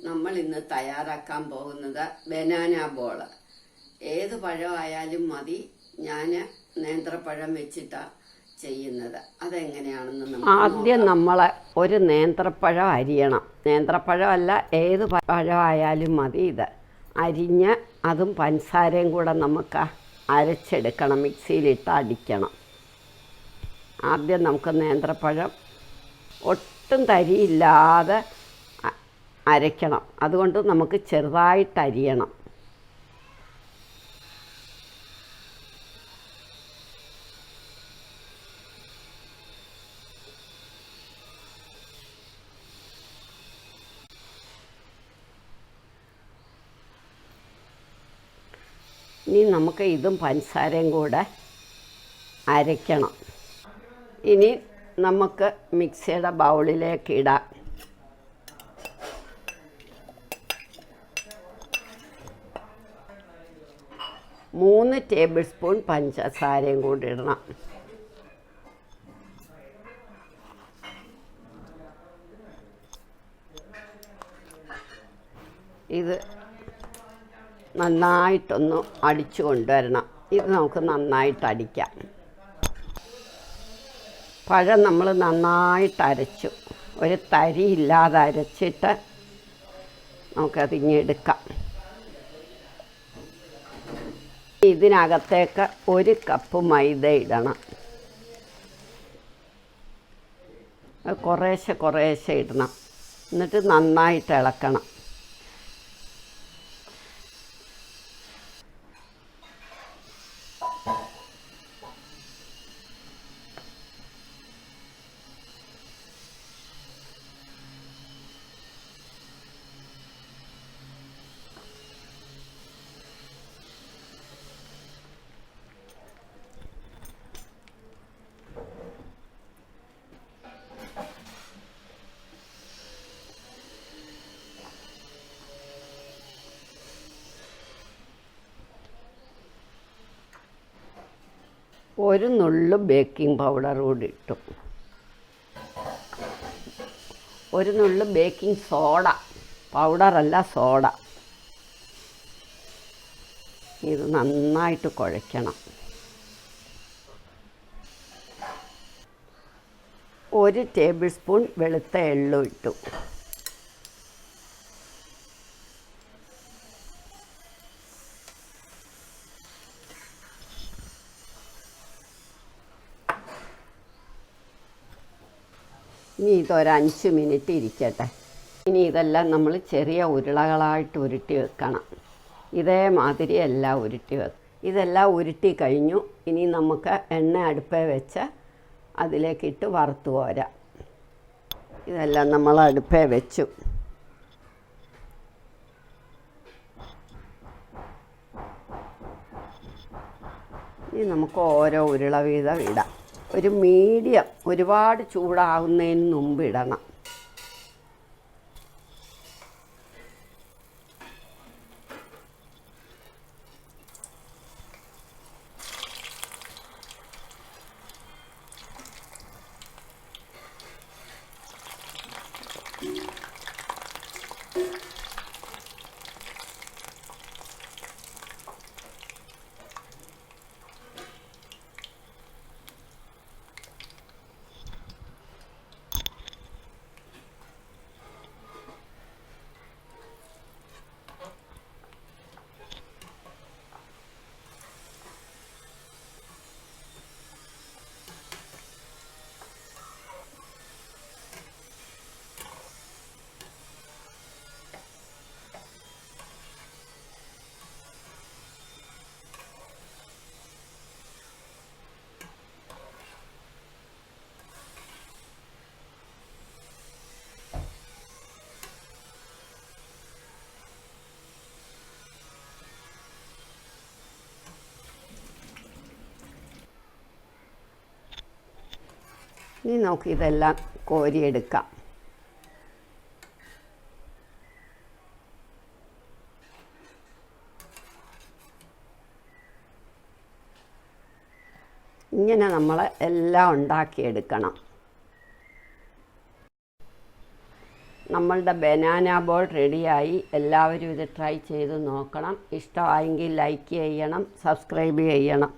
നമ്മൾ ഇന്ന് തയ്യാറാക്കാൻ പോകുന്നത് ബനാന ബോൾ. ഏത് പഴമായാലും മതി. ഞാൻ നേന്ത്രപ്പഴം വെച്ചിട്ടാണ് ചെയ്യുന്നത്. അതെങ്ങനെയാണെന്ന് ആദ്യം നമ്മൾ ഒരു നേന്ത്രപ്പഴം അരിയണം. നേന്ത്രപ്പഴമല്ല, ഏത് പഴമായാലും മതി. ഇത് അരിഞ്ഞ് അതും പഞ്ചസാരയും കൂടെ നമുക്ക് അരച്ചെടുക്കണം, മിക്സിയിലിട്ട് അടിക്കണം. ആദ്യം നമുക്ക് നേന്ത്രപ്പഴം ഒട്ടും തരിയില്ലാതെ അരയ്ക്കണം. അതുകൊണ്ട് നമുക്ക് ചെറുതായിട്ട് അരിയണം. ഇനി നമുക്ക് ഇതും പഞ്ചസാരയും കൂടെ അരയ്ക്കണം. ഇനി നമുക്ക് മിക്സിയുടെ ബൗളിലേക്ക് ഇടാം. മൂന്ന് ടേബിൾ സ്പൂൺ പഞ്ചസാരയും കൂടി ഇടണം. ഇത് നന്നായിട്ടൊന്ന് അടിച്ചു കൊണ്ടുവരണം. ഇത് നമുക്ക് നന്നായിട്ട് അടിക്കാം. പഴം നമ്മൾ നന്നായിട്ട് അരച്ചു, ഒരു തരി ഇല്ലാതെ അരച്ചിട്ട് നമുക്കതിങ്ങെടുക്കാം. ഇതിനകത്തേക്ക് 1 കപ്പ് മൈദ ഇടണം. കുറേശ്ശെ കുറേശ്ശെ ഇടണം. എന്നിട്ട് നന്നായിട്ട് ഇളക്കണം. ഒരു നുള്ളു ബേക്കിംഗ് പൗഡർ കൂടി ഇട്ടു. ഒരു നുള്ളു ബേക്കിംഗ് സോഡ, പൗഡറല്ല സോഡ. ഇത് നന്നായിട്ട് കുഴയ്ക്കണം. 1 ടേബിൾ സ്പൂൺ വെളുത്ത എള്ളും ഇട്ടു. ഇനി ഇതൊരു 5 മിനിറ്റ് ഇരിക്കട്ടെ. ഇനി ഇതെല്ലാം നമ്മൾ ചെറിയ ഉരുളകളായിട്ട് ഉരുട്ടി വെക്കണം. ഇതേമാതിരി എല്ലാം ഉരുട്ടി വെക്കും. ഇതെല്ലാം ഉരുട്ടി കഴിഞ്ഞു. ഇനി നമുക്ക് എണ്ണ അടുപ്പേ വെച്ച് അതിലേക്കിട്ട് വറുത്ത് പോരാം. ഇതെല്ലാം നമ്മൾ അടുപ്പേ വെച്ചു. ഇനി നമുക്ക് ഓരോ ഉരുള വീതം ഇടാം. ഒരു മീഡിയം, ഒരുപാട് ചൂടാവുന്നതിന് മുമ്പ് ഇടണം. ഇനി നമുക്ക് ഇതെല്ലാം കോരിയെടുക്കാം. ഇങ്ങനെ നമ്മൾ എല്ലാം ഉണ്ടാക്കിയെടുക്കണം. നമ്മളുടെ ബനാന ബോൾ റെഡിയായി. എല്ലാവരും ഇത് ട്രൈ ചെയ്ത് നോക്കണം. ഇഷ്ടമായെങ്കിൽ ലൈക്ക് ചെയ്യണം, സബ്സ്ക്രൈബ് ചെയ്യണം.